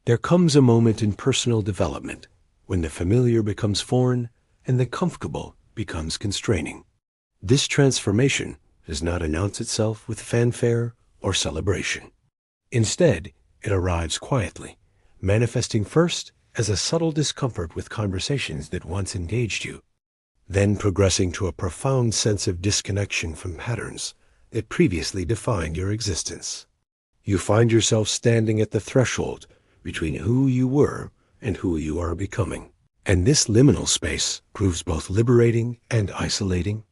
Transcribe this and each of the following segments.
There comes a moment in personal development when the familiar becomes foreign and the comfortable becomes constraining. This transformation does not announce itself with fanfare or celebration. Instead, it arrives quietly, manifesting first as a subtle discomfort with conversations that once engaged you, then progressing to a profound sense of disconnection from patterns that previously defined your existence. You find yourself standing at the threshold between who you were and who you are becoming. And this liminal space proves both liberating and isolating.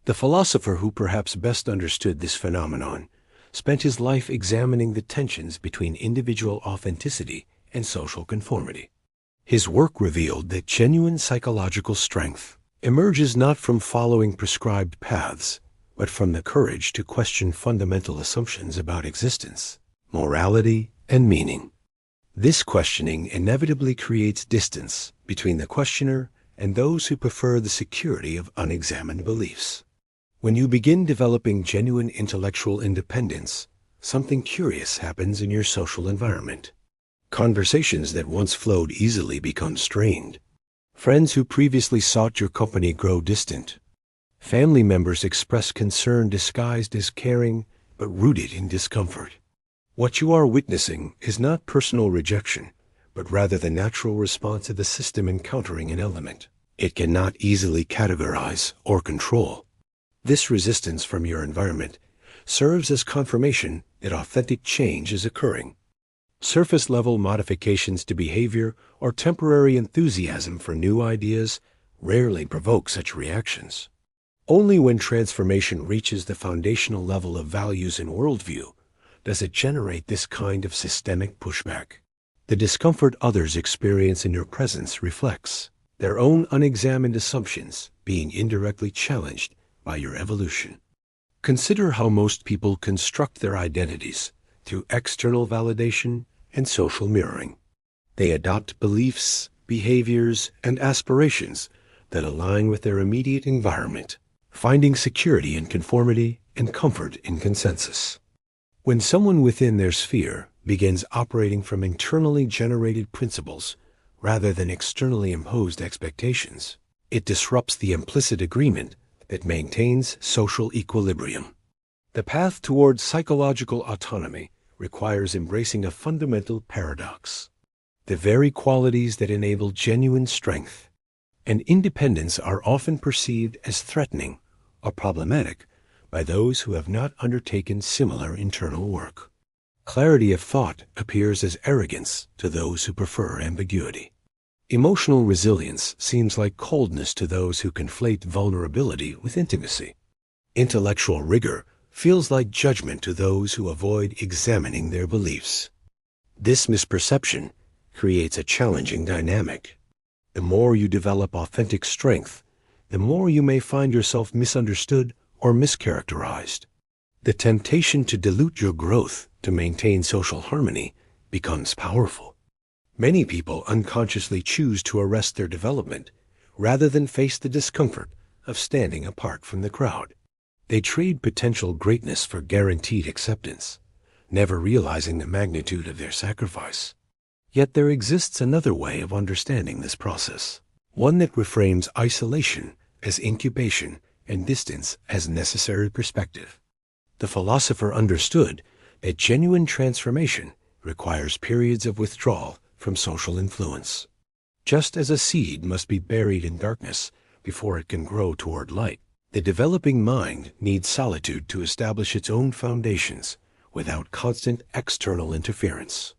The philosopher who perhaps best understood this phenomenon spent his life examining the tensions between individual authenticity and social conformity. His work revealed that genuine psychological strength emerges not from following prescribed paths, but from the courage to question fundamental assumptions about existence, morality, and meaning. This questioning inevitably creates distance between the questioner and those who prefer the security of unexamined beliefs. When you begin developing genuine intellectual independence, something curious happens in your social environment. Conversations that once flowed easily become strained. Friends who previously sought your company grow distant. Family members express concern disguised as caring, but rooted in discomfort. What you are witnessing is not personal rejection, but rather the natural response of the system encountering an element it cannot easily categorize or control. This resistance from your environment serves as confirmation that authentic change is occurring. Surface-level modifications to behavior or temporary enthusiasm for new ideas rarely provoke such reactions. Only when transformation reaches the foundational level of values and worldview does it generate this kind of systemic pushback. The discomfort others experience in your presence reflects their own unexamined assumptions being indirectly challenged by your evolution. Consider how most people construct their identities through external validation and social mirroring. They adopt beliefs, behaviors, and aspirations that align with their immediate environment, finding security in conformity and comfort in consensus. When someone within their sphere begins operating from internally generated principles rather than externally imposed expectations, it disrupts the implicit agreement that maintains social equilibrium. The path towards psychological autonomy requires embracing a fundamental paradox. The very qualities that enable genuine strength and independence are often perceived as threatening or problematic by those who have not undertaken similar internal work. Clarity of thought appears as arrogance to those who prefer ambiguity. Emotional resilience seems like coldness to those who conflate vulnerability with intimacy. Intellectual rigor feels like judgment to those who avoid examining their beliefs. This misperception creates a challenging dynamic. The more you develop authentic strength, the more you may find yourself misunderstood or mischaracterized. The temptation to dilute your growth to maintain social harmony becomes powerful. Many people unconsciously choose to arrest their development rather than face the discomfort of standing apart from the crowd. They trade potential greatness for guaranteed acceptance, never realizing the magnitude of their sacrifice. Yet there exists another way of understanding this process, one that reframes isolation as incubation and distance as necessary perspective. The philosopher understood that genuine transformation requires periods of withdrawal from social influence. Just as a seed must be buried in darkness before it can grow toward light, the developing mind needs solitude to establish its own foundations without constant external interference.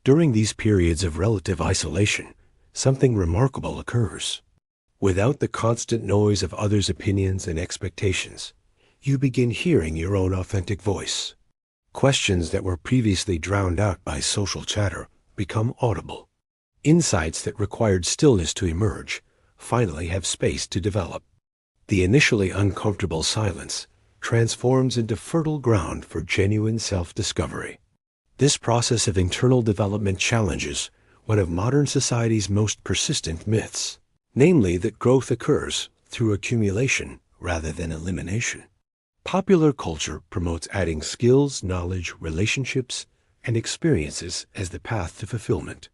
During these periods of relative isolation, something remarkable occurs. Without the constant noise of others' opinions and expectations, you begin hearing your own authentic voice. Questions that were previously drowned out by social chatter become audible. Insights that required stillness to emerge finally have space to develop. The initially uncomfortable silence transforms into fertile ground for genuine self-discovery. This process of internal development challenges one of modern society's most persistent myths, namely that growth occurs through accumulation rather than elimination. Popular culture promotes adding skills, knowledge, relationships, and experiences as the path to fulfillment.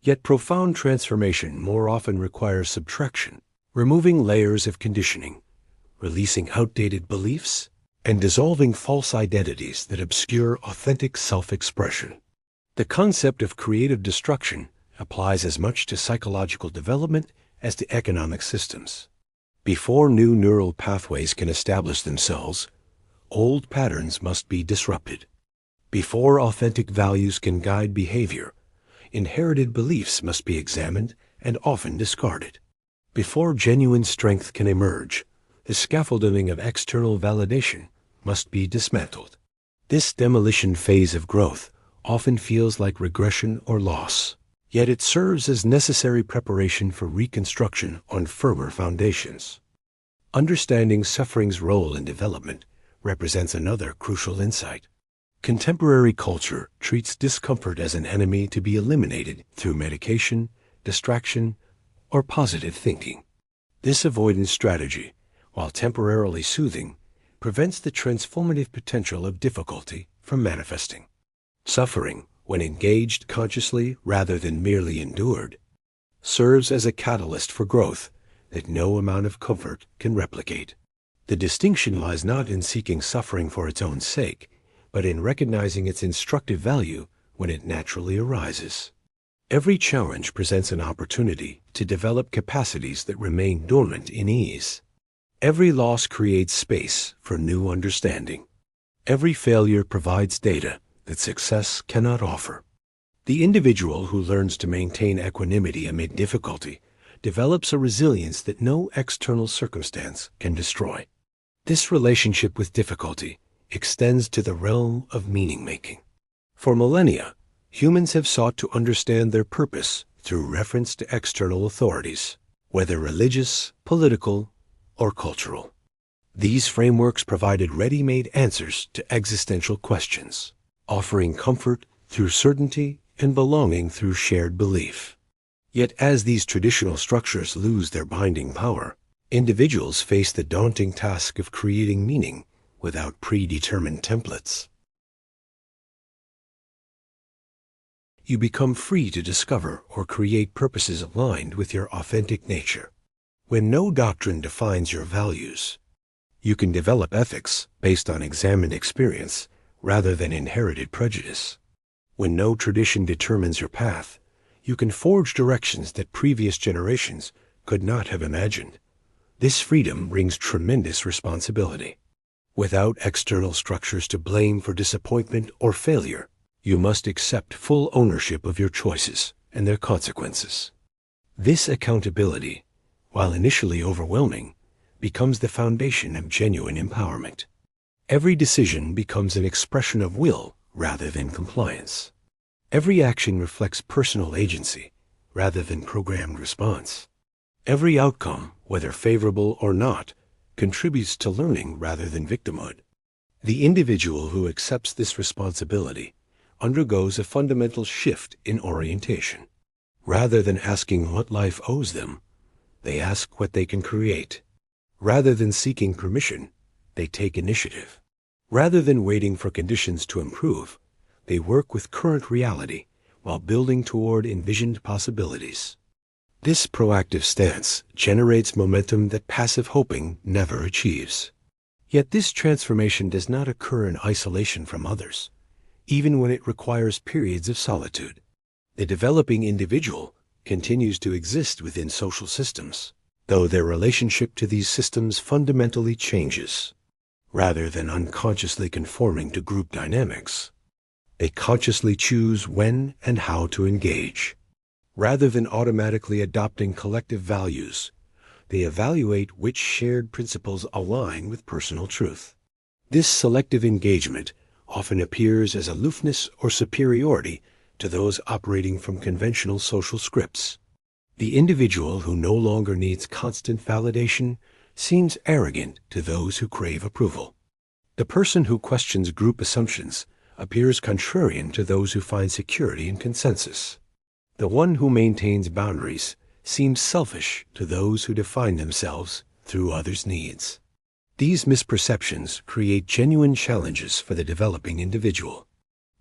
Yet profound transformation more often requires subtraction, removing layers of conditioning, releasing outdated beliefs, and dissolving false identities that obscure authentic self-expression. The concept of creative destruction applies as much to psychological development as to economic systems. Before new neural pathways can establish themselves, old patterns must be disrupted. Before authentic values can guide behavior, inherited beliefs must be examined and often discarded. Before genuine strength can emerge, the scaffolding of external validation must be dismantled. This demolition phase of growth often feels like regression or loss, yet it serves as necessary preparation for reconstruction on firmer foundations. Understanding suffering's role in development represents another crucial insight. Contemporary culture treats discomfort as an enemy to be eliminated through medication, distraction, or positive thinking. This avoidance strategy, while temporarily soothing, prevents the transformative potential of difficulty from manifesting. Suffering, when engaged consciously rather than merely endured, serves as a catalyst for growth that no amount of comfort can replicate. The distinction lies not in seeking suffering for its own sake, but in recognizing its instructive value when it naturally arises. Every challenge presents an opportunity to develop capacities that remain dormant in ease. Every loss creates space for new understanding. Every failure provides data that success cannot offer. The individual who learns to maintain equanimity amid difficulty develops a resilience that no external circumstance can destroy. This relationship with difficulty extends to the realm of meaning-making. For millennia, humans have sought to understand their purpose through reference to external authorities, whether religious, political, or cultural. These frameworks provided ready-made answers to existential questions, offering comfort through certainty and belonging through shared belief. Yet as these traditional structures lose their binding power, individuals face the daunting task of creating meaning without predetermined templates. You become free to discover or create purposes aligned with your authentic nature. When no doctrine defines your values, you can develop ethics based on examined experience rather than inherited prejudice. When no tradition determines your path, you can forge directions that previous generations could not have imagined. This freedom brings tremendous responsibility. Without external structures to blame for disappointment or failure, you must accept full ownership of your choices and their consequences. This accountability, while initially overwhelming, becomes the foundation of genuine empowerment. Every decision becomes an expression of will rather than compliance. Every action reflects personal agency rather than programmed response. Every outcome, whether favorable or not, contributes to learning rather than victimhood. The individual who accepts this responsibility undergoes a fundamental shift in orientation. Rather than asking what life owes them, they ask what they can create. Rather than seeking permission, they take initiative. Rather than waiting for conditions to improve, they work with current reality while building toward envisioned possibilities. This proactive stance generates momentum that passive hoping never achieves. Yet this transformation does not occur in isolation from others, even when it requires periods of solitude. The developing individual continues to exist within social systems, though their relationship to these systems fundamentally changes. Rather than unconsciously conforming to group dynamics, they consciously choose when and how to engage. Rather than automatically adopting collective values, they evaluate which shared principles align with personal truth. This selective engagement often appears as aloofness or superiority to those operating from conventional social scripts. The individual who no longer needs constant validation seems arrogant to those who crave approval. The person who questions group assumptions appears contrarian to those who find security in consensus. The one who maintains boundaries seems selfish to those who define themselves through others' needs. These misperceptions create genuine challenges for the developing individual.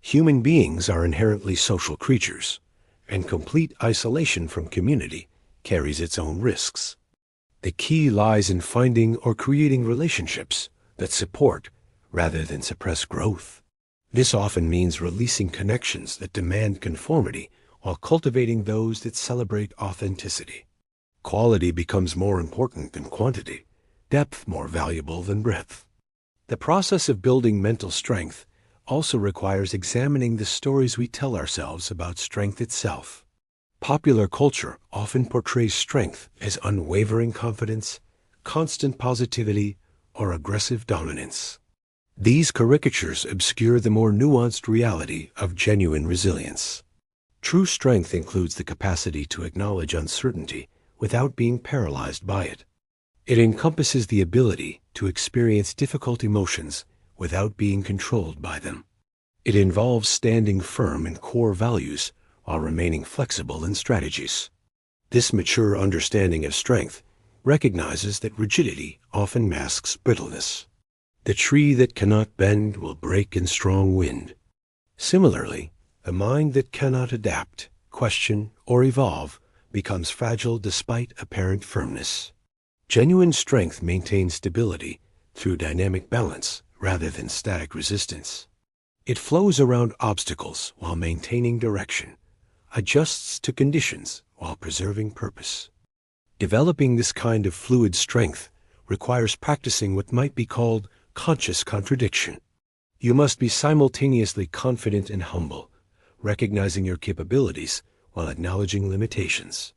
Human beings are inherently social creatures, and complete isolation from community carries its own risks. The key lies in finding or creating relationships that support rather than suppress growth. This often means releasing connections that demand conformity while cultivating those that celebrate authenticity. Quality becomes more important than quantity, depth more valuable than breadth. The process of building mental strength also requires examining the stories we tell ourselves about strength itself. Popular culture often portrays strength as unwavering confidence, constant positivity, or aggressive dominance. These caricatures obscure the more nuanced reality of genuine resilience. True strength includes the capacity to acknowledge uncertainty without being paralyzed by it. It encompasses the ability to experience difficult emotions without being controlled by them. It involves standing firm in core values while remaining flexible in strategies. This mature understanding of strength recognizes that rigidity often masks brittleness. The tree that cannot bend will break in strong wind. Similarly, a mind that cannot adapt, question, or evolve becomes fragile despite apparent firmness. Genuine strength maintains stability through dynamic balance rather than static resistance. It flows around obstacles while maintaining direction, adjusts to conditions while preserving purpose. Developing this kind of fluid strength requires practicing what might be called conscious contradiction. You must be simultaneously confident and humble, recognizing your capabilities while acknowledging limitations.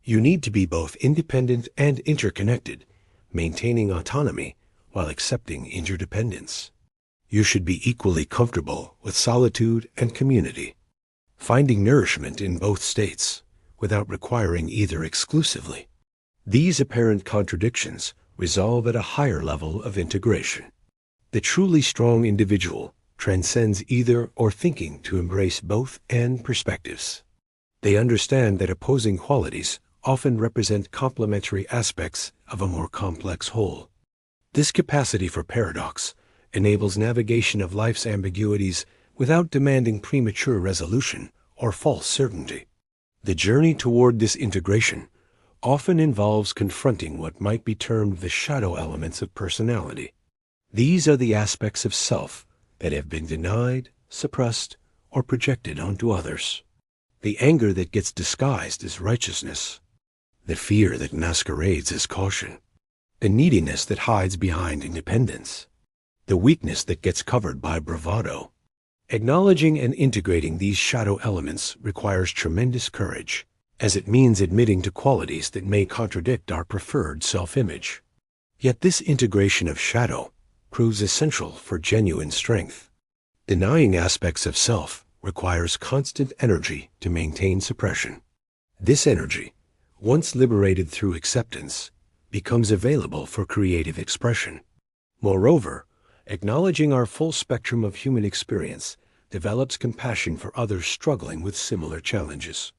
You need to be both independent and interconnected, maintaining autonomy while accepting interdependence. You should be equally comfortable with solitude and community, finding nourishment in both states without requiring either exclusively. These apparent contradictions resolve at a higher level of integration. The truly strong individual transcends either or thinking to embrace both and perspectives. They understand that opposing qualities often represent complementary aspects of a more complex whole. This capacity for paradox enables navigation of life's ambiguities without demanding premature resolution or false certainty. The journey toward this integration often involves confronting what might be termed the shadow elements of personality. These are the aspects of self that have been denied, suppressed, or projected onto others. The anger that gets disguised as righteousness, the fear that masquerades as caution, the neediness that hides behind independence, the weakness that gets covered by bravado. Acknowledging and integrating these shadow elements requires tremendous courage, as it means admitting to qualities that may contradict our preferred self-image. Yet this integration of shadow proves essential for genuine strength. Denying aspects of self requires constant energy to maintain suppression. This energy, once liberated through acceptance, becomes available for creative expression. Moreover, acknowledging our full spectrum of human experience develops compassion for others struggling with similar challenges.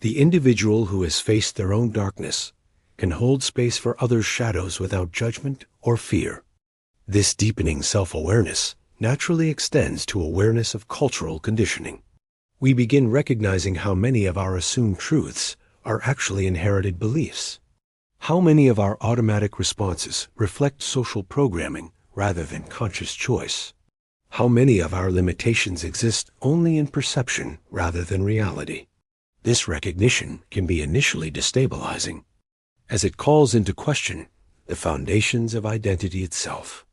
The individual who has faced their own darkness can hold space for others' shadows without judgment or fear. This deepening self-awareness naturally extends to awareness of cultural conditioning. We begin recognizing how many of our assumed truths are actually inherited beliefs. How many of our automatic responses reflect social programming rather than conscious choice? How many of our limitations exist only in perception rather than reality? This recognition can be initially destabilizing, as it calls into question the foundations of identity itself.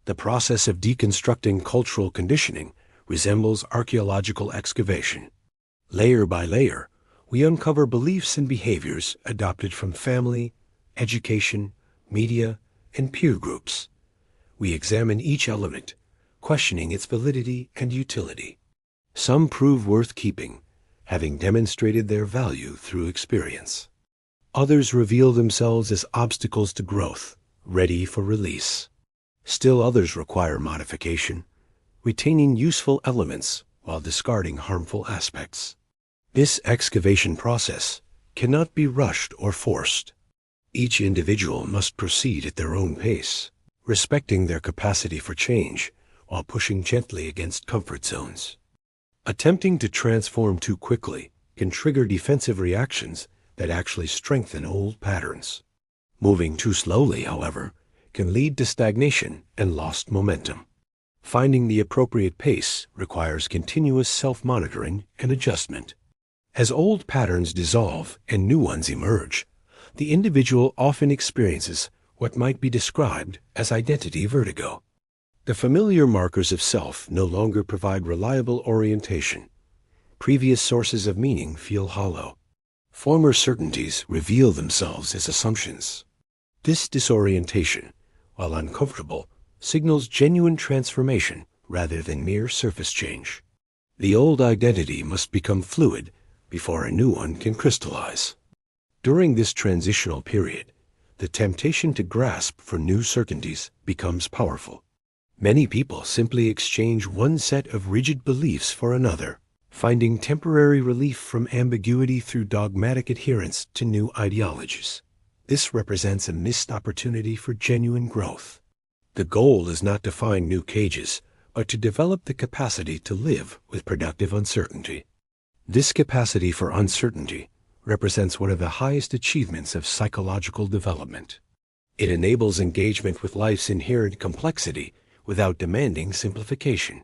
The process of deconstructing cultural conditioning resembles archaeological excavation. Layer by layer, we uncover beliefs and behaviors adopted from family, education, media, and peer groups. We examine each element, questioning its validity and utility. Some prove worth keeping, having demonstrated their value through experience. Others reveal themselves as obstacles to growth, ready for release. Still others require modification, retaining useful elements while discarding harmful aspects. This excavation process cannot be rushed or forced. Each individual must proceed at their own pace, respecting their capacity for change while pushing gently against comfort zones. Attempting to transform too quickly can trigger defensive reactions that actually strengthen old patterns. Moving too slowly, however, can lead to stagnation and lost momentum. Finding the appropriate pace requires continuous self-monitoring and adjustment. As old patterns dissolve and new ones emerge, the individual often experiences what might be described as identity vertigo. The familiar markers of self no longer provide reliable orientation. Previous sources of meaning feel hollow. Former certainties reveal themselves as assumptions. This disorientation, while uncomfortable, signals genuine transformation rather than mere surface change. The old identity must become fluid before a new one can crystallize. During this transitional period, the temptation to grasp for new certainties becomes powerful. Many people simply exchange one set of rigid beliefs for another, finding temporary relief from ambiguity through dogmatic adherence to new ideologies. This represents a missed opportunity for genuine growth. The goal is not to find new cages, but to develop the capacity to live with productive uncertainty. This capacity for uncertainty represents one of the highest achievements of psychological development. It enables engagement with life's inherent complexity without demanding simplification.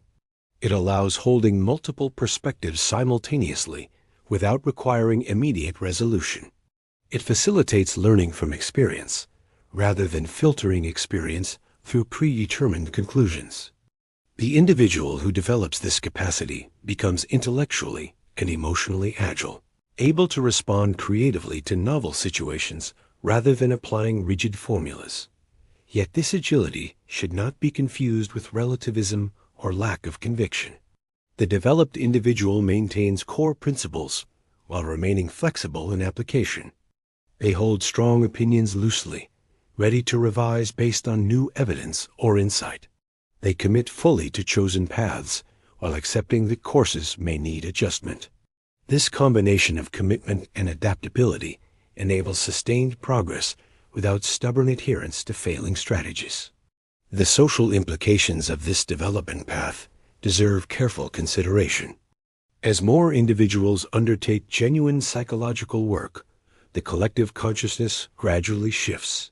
It allows holding multiple perspectives simultaneously without requiring immediate resolution. It facilitates learning from experience, rather than filtering experience through predetermined conclusions. The individual who develops this capacity becomes intellectually and emotionally agile, able to respond creatively to novel situations rather than applying rigid formulas. Yet this agility should not be confused with relativism or lack of conviction. The developed individual maintains core principles while remaining flexible in application. They hold strong opinions loosely, ready to revise based on new evidence or insight. They commit fully to chosen paths while accepting that courses may need adjustment. This combination of commitment and adaptability enables sustained progress without stubborn adherence to failing strategies. The social implications of this development path deserve careful consideration. As more individuals undertake genuine psychological work, the collective consciousness gradually shifts.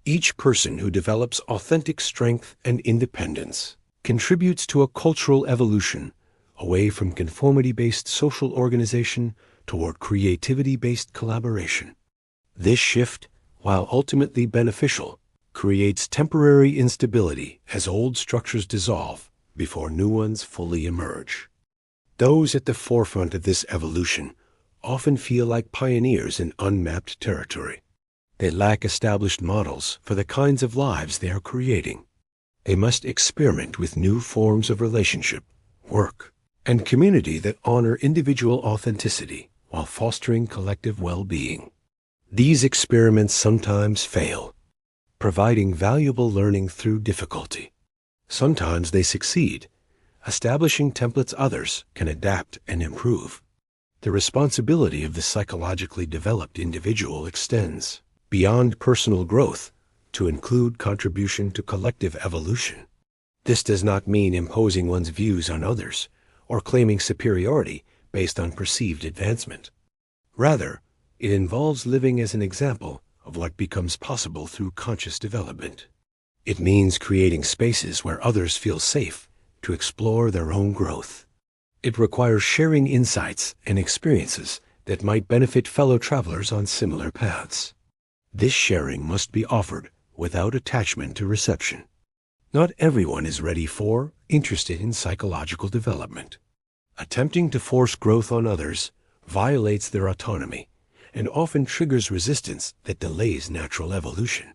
Each person who develops authentic strength and independence contributes to a cultural evolution away from conformity-based social organization toward creativity-based collaboration. This shift, while ultimately beneficial, creates temporary instability as old structures dissolve before new ones fully emerge. Those at the forefront of this evolution often feel like pioneers in unmapped territory. They lack established models for the kinds of lives they are creating. They must experiment with new forms of relationship, work, and community that honor individual authenticity while fostering collective well-being. These experiments sometimes fail, providing valuable learning through difficulty. Sometimes they succeed, establishing templates others can adapt and improve. The responsibility of the psychologically developed individual extends beyond personal growth to include contribution to collective evolution. This does not mean imposing one's views on others or claiming superiority based on perceived advancement. Rather, it involves living as an example of what becomes possible through conscious development. It means creating spaces where others feel safe to explore their own growth. It requires sharing insights and experiences that might benefit fellow travelers on similar paths. This sharing must be offered without attachment to reception. Not everyone is ready for, interested in psychological development. Attempting to force growth on others violates their autonomy and often triggers resistance that delays natural evolution.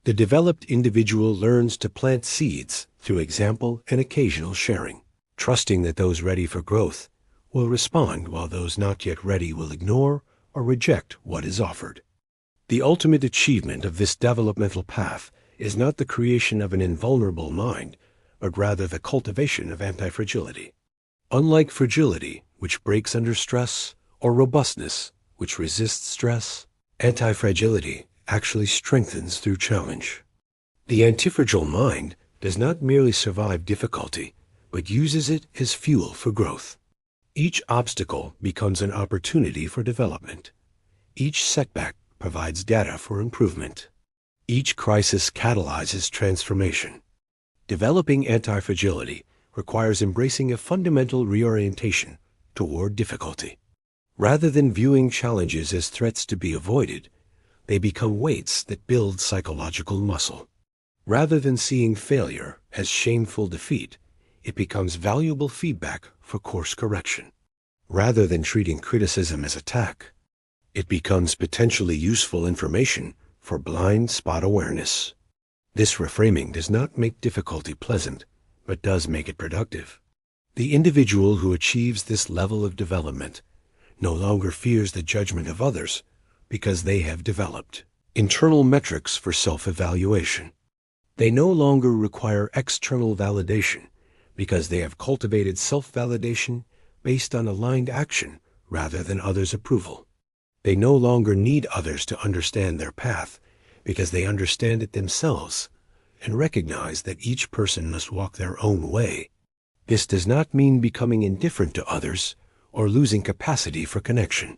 The developed individual learns to plant seeds through example and occasional sharing, trusting that those ready for growth will respond while those not yet ready will ignore or reject what is offered. The ultimate achievement of this developmental path is not the creation of an invulnerable mind, but rather the cultivation of anti-fragility. Unlike fragility, which breaks under stress, or robustness, which resists stress, anti-fragility actually strengthens through challenge. The antifragile mind does not merely survive difficulty, but uses it as fuel for growth. Each obstacle becomes an opportunity for development. Each setback provides data for improvement. Each crisis catalyzes transformation. Developing anti-fragility requires embracing a fundamental reorientation toward difficulty. Rather than viewing challenges as threats to be avoided, they become weights that build psychological muscle. Rather than seeing failure as shameful defeat, it becomes valuable feedback for course correction. Rather than treating criticism as attack, it becomes potentially useful information for blind spot awareness. This reframing does not make difficulty pleasant, but does make it productive. The individual who achieves this level of development no longer fears the judgment of others because they have developed internal metrics for self-evaluation. They no longer require external validation because they have cultivated self-validation based on aligned action rather than others' approval. They no longer need others to understand their path because they understand it themselves and recognize that each person must walk their own way. This does not mean becoming indifferent to others or losing capacity for connection.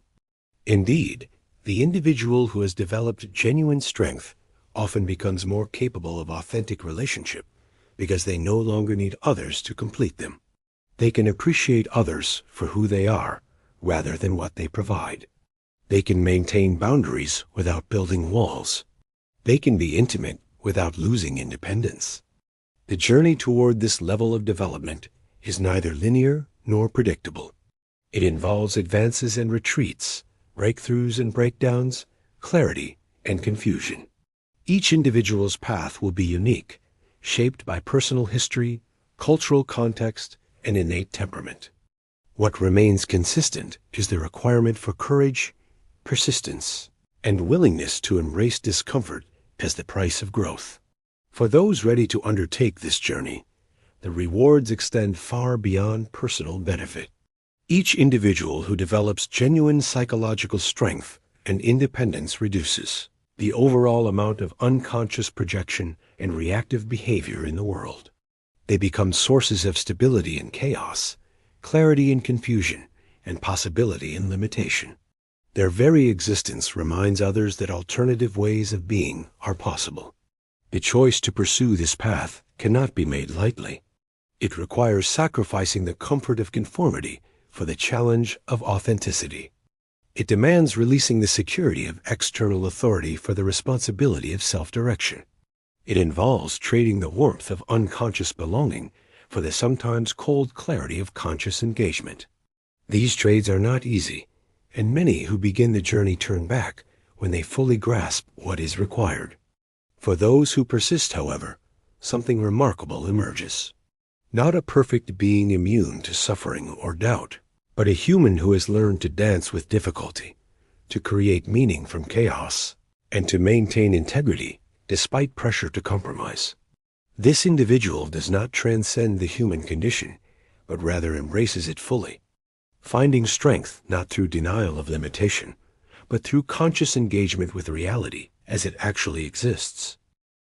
Indeed, the individual who has developed genuine strength often becomes more capable of authentic relationship because they no longer need others to complete them. They can appreciate others for who they are rather than what they provide. They can maintain boundaries without building walls. They can be intimate without losing independence. The journey toward this level of development is neither linear nor predictable. It involves advances and retreats, breakthroughs and breakdowns, clarity and confusion. Each individual's path will be unique, shaped by personal history, cultural context, and innate temperament. What remains consistent is the requirement for courage, persistence, and willingness to embrace discomfort as the price of growth. For those ready to undertake this journey, the rewards extend far beyond personal benefit. Each individual who develops genuine psychological strength and independence reduces the overall amount of unconscious projection and reactive behavior in the world. They become sources of stability in chaos, clarity in confusion, and possibility in limitation. Their very existence reminds others that alternative ways of being are possible. The choice to pursue this path cannot be made lightly. It requires sacrificing the comfort of conformity for the challenge of authenticity. It demands releasing the security of external authority for the responsibility of self-direction. It involves trading the warmth of unconscious belonging for the sometimes cold clarity of conscious engagement. These trades are not easy, and many who begin the journey turn back when they fully grasp what is required. For those who persist, however, something remarkable emerges. Not a perfect being immune to suffering or doubt, but a human who has learned to dance with difficulty, to create meaning from chaos, and to maintain integrity despite pressure to compromise. This individual does not transcend the human condition, but rather embraces it fully, finding strength not through denial of limitation, but through conscious engagement with reality as it actually exists.